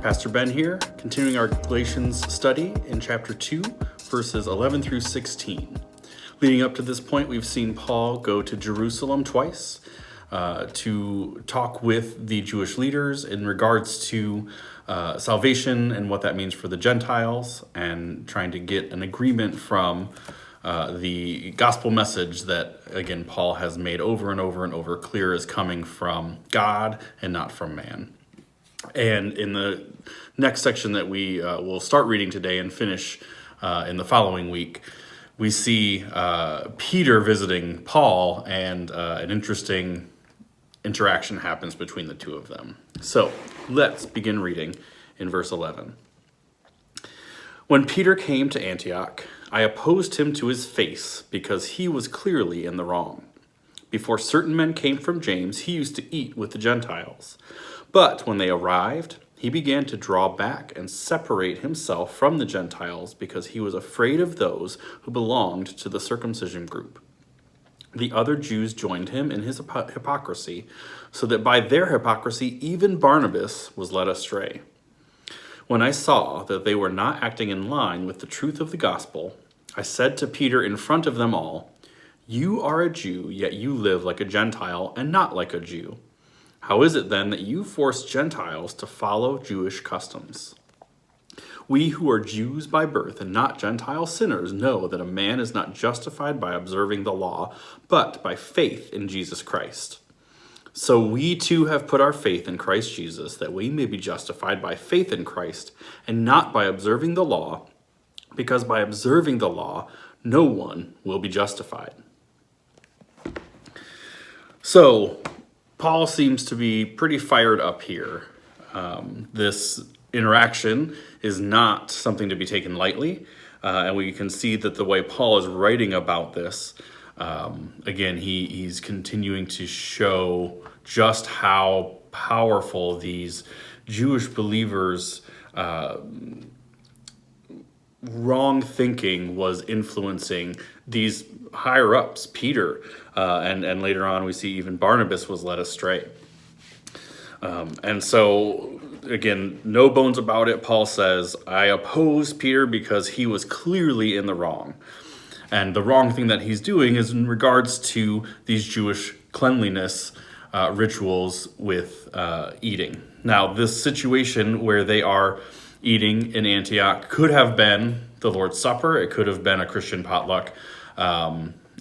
Pastor Ben here, continuing our Galatians study in chapter 2, verses 11 through 16. Leading up to this point, we've seen Paul go to Jerusalem twice to talk with the Jewish leaders in regards to salvation and what that means for the Gentiles, and trying to get an agreement from the gospel message that, again, Paul has made over and over and over clear is coming from God and not from man. And in the next section that we will start reading today and finish in the following week, we see Peter visiting Paul, and an interesting interaction happens between the two of them. So let's begin reading in verse 11. When Peter came to Antioch, I opposed him to his face because he was clearly in the wrong. Before certain men came from James, he used to eat with the Gentiles. But when they arrived, he began to draw back and separate himself from the Gentiles because he was afraid of those who belonged to the circumcision group. The other Jews joined him in his hypocrisy, so that by their hypocrisy even Barnabas was led astray. When I saw that they were not acting in line with the truth of the gospel, I said to Peter in front of them all, "You are a Jew, yet you live like a Gentile and not like a Jew. How is it then that you force Gentiles to follow Jewish customs? We who are Jews by birth and not Gentile sinners know that a man is not justified by observing the law, but by faith in Jesus Christ. So we too have put our faith in Christ Jesus, that we may be justified by faith in Christ and not by observing the law, because by observing the law, no one will be justified." So Paul seems to be pretty fired up here. This interaction is not something to be taken lightly, and we can see that the way Paul is writing about this, again, he's continuing to show just how powerful these Jewish believers' wrong thinking was influencing these higher ups, Peter, and later on we see even Barnabas was led astray. And so, again, no bones about it. Paul says, I oppose Peter because he was clearly in the wrong. And the wrong thing that he's doing is in regards to these Jewish cleanliness rituals with eating. Now, this situation where they are eating in Antioch could have been the Lord's Supper. It could have been a Christian potluck.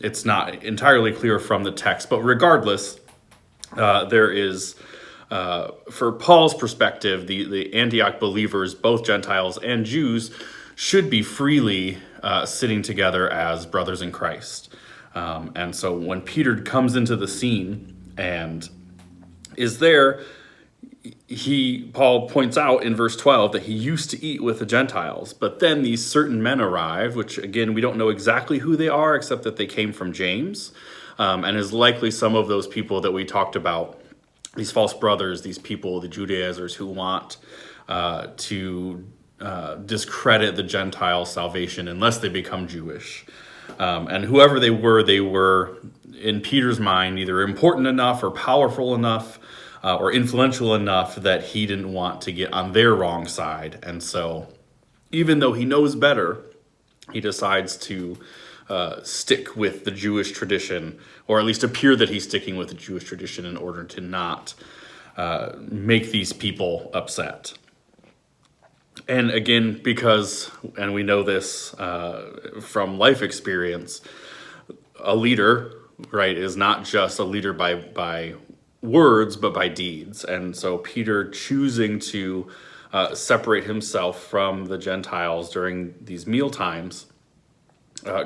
It's not entirely clear from the text, but regardless, there is, for Paul's perspective, the Antioch believers, both Gentiles and Jews, should be freely sitting together as brothers in Christ. And so when Peter comes into the scene and is there, Paul points out in verse 12 that he used to eat with the Gentiles, but then these certain men arrive, which again, we don't know exactly who they are, except that they came from James, and is likely some of those people that we talked about, these false brothers, these people, the Judaizers who want to discredit the Gentile salvation unless they become Jewish. And whoever they were, in Peter's mind, either important enough or powerful enough or influential enough that he didn't want to get on their wrong side. And so, even though he knows better, he decides to stick with the Jewish tradition, or at least appear that he's sticking with the Jewish tradition in order to not make these people upset. And again, because, and we know this from life experience, a leader, right, is not just a leader by words, but by deeds. And so Peter choosing to separate himself from the Gentiles during these meal times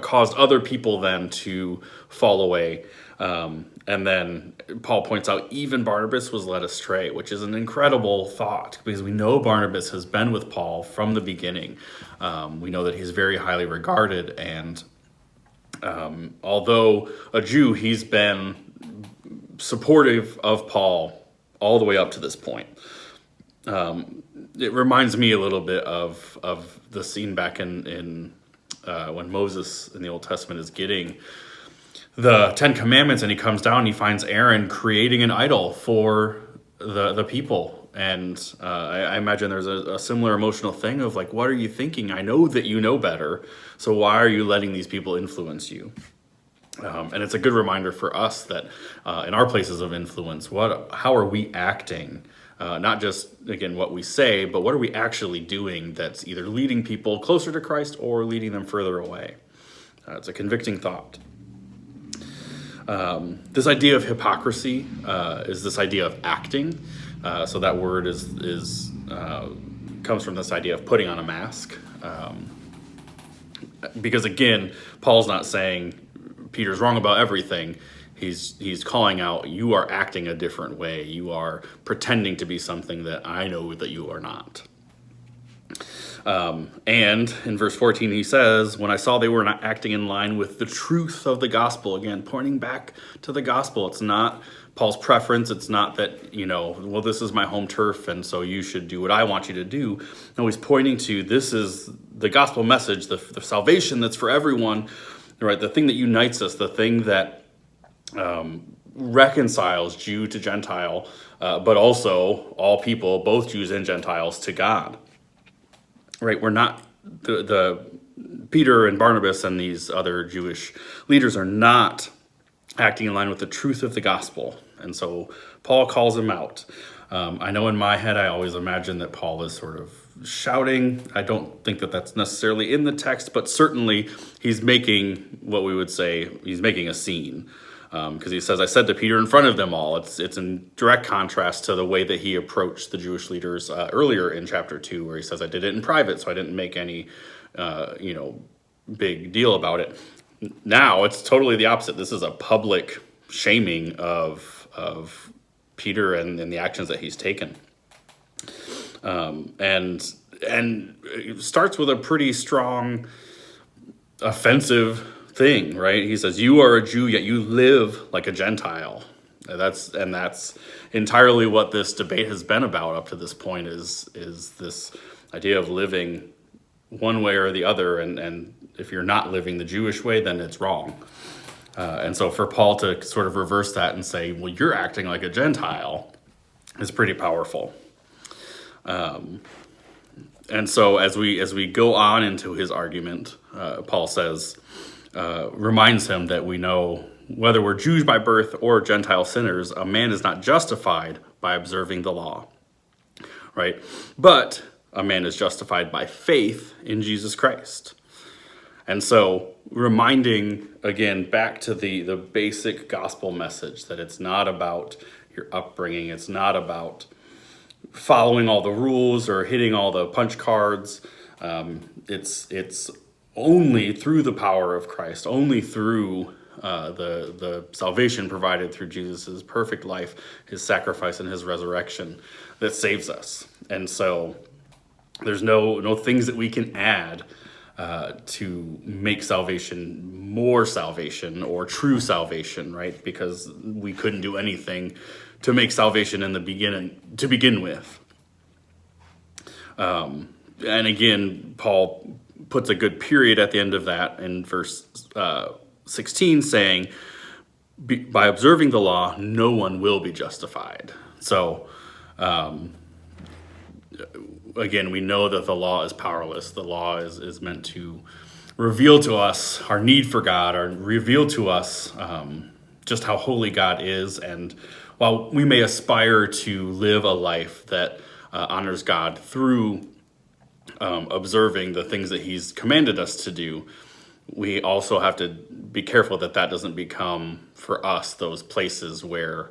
caused other people then to fall away. And then Paul points out even Barnabas was led astray, which is an incredible thought because we know Barnabas has been with Paul from the beginning. We know that he's very highly regarded, and although a Jew, he's been supportive of Paul all the way up to this point. It reminds me a little bit of the scene back in when Moses in the Old Testament is getting the Ten Commandments, and he comes down and he finds Aaron creating an idol for the people And I imagine there's a similar emotional thing of like, what are you thinking? I know that you know better, so why are you letting these people influence you? And it's a good reminder for us that in our places of influence, how are we acting? Not just, again, what we say, but what are we actually doing that's either leading people closer to Christ or leading them further away? It's a convicting thought. This idea of hypocrisy is this idea of acting. So that word comes from this idea of putting on a mask. Because again, Paul's not saying Peter's wrong about everything. He's calling out, you are acting a different way. You are pretending to be something that I know that you are not. And in verse 14 he says, when I saw they were not acting in line with the truth of the gospel, again, pointing back to the gospel. It's not Paul's preference. It's not that, well, this is my home turf and so you should do what I want you to do. No, he's pointing to, this is the gospel message, the salvation that's for everyone, right? The thing that unites us, the thing that reconciles Jew to Gentile, but also all people, both Jews and Gentiles, to God. Right, we're not the Peter and Barnabas and these other Jewish leaders are not acting in line with the truth of the gospel, and so Paul calls them out. I know in my head I always imagine that Paul is sort of shouting. I don't think that that's necessarily in the text, but certainly he's making what we would say he's making a scene. Because he says, I said to Peter in front of them all. It's in direct contrast to the way that he approached the Jewish leaders earlier in chapter 2, where he says, I did it in private, so I didn't make any, big deal about it. Now it's totally the opposite. This is a public shaming of Peter and the actions that he's taken. And it starts with a pretty strong, offensive thing, right? He says, you are a Jew, yet you live like a Gentile. That's entirely what this debate has been about up to this point is this idea of living one way or the other, and if you're not living the Jewish way, then it's wrong. And so for Paul to sort of reverse that and say, well, you're acting like a Gentile is pretty powerful. And so as we go on into his argument, Paul says, reminds him that we know whether we're Jews by birth or Gentile sinners, a man is not justified by observing the law, right? But a man is justified by faith in Jesus Christ. And so reminding, again, back to the basic gospel message that it's not about your upbringing. It's not about following all the rules or hitting all the punch cards. It's only through the power of Christ, only through the salvation provided through Jesus' perfect life, his sacrifice and his resurrection that saves us. And so there's no things that we can add to make salvation more salvation or true salvation, right? Because we couldn't do anything to make salvation in the beginning to begin with. And again, Paul puts a good period at the end of that in verse 16, saying, by observing the law, no one will be justified. So, again, we know that the law is powerless. The law is meant to reveal to us our need for God, or reveal to us just how holy God is. And while we may aspire to live a life that honors God through observing the things that he's commanded us to do, we also have to be careful that doesn't become, for us, those places where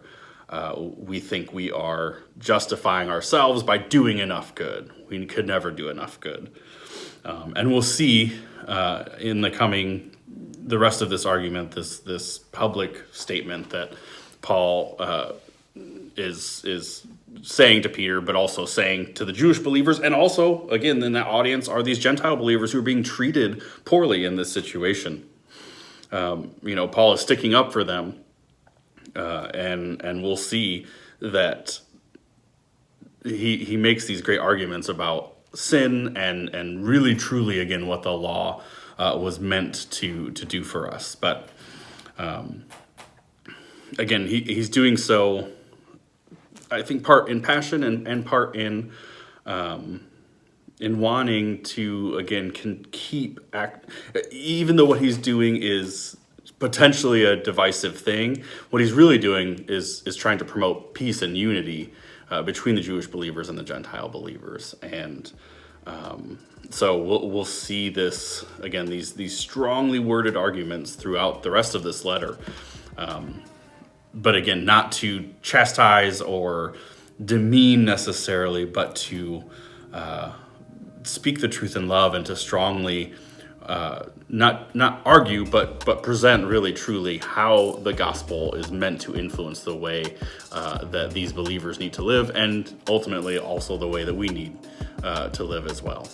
we think we are justifying ourselves by doing enough good. We could never do enough good. And we'll see in the rest of this argument, this public statement that Paul is saying to Peter, but also saying to the Jewish believers, and also, again, in that audience are these Gentile believers who are being treated poorly in this situation. Paul is sticking up for them, and we'll see that he makes these great arguments about sin and really truly, again, what the law was meant to do for us. But again, he's doing so I think part in passion and part in wanting to, again, even though what he's doing is potentially a divisive thing, what he's really doing is trying to promote peace and unity between the Jewish believers and the Gentile believers. And so we'll see this, again, these strongly worded arguments throughout the rest of this letter. But again, not to chastise or demean necessarily, but to speak the truth in love and to strongly not argue, but present really truly how the gospel is meant to influence the way that these believers need to live, and ultimately also the way that we need to live as well.